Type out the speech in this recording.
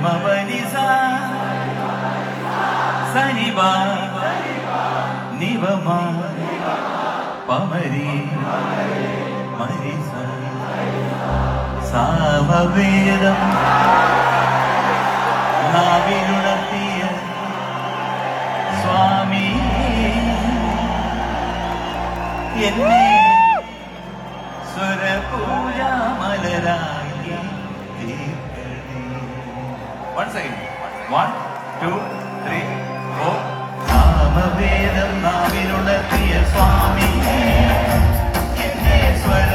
മപനിസ സനിബ നിവമ പമരി മരിസ സാമവേദം നാവിലുണർത്തിയ സ്വാമി എന്നെ സ്വരപൂജാമലരായി തീർക്കണേ. Once again. 1, 2, 3, 4. സാമവേദം നാവിലുണർത്തിയ സ്വാമി എന്നെ സ്വര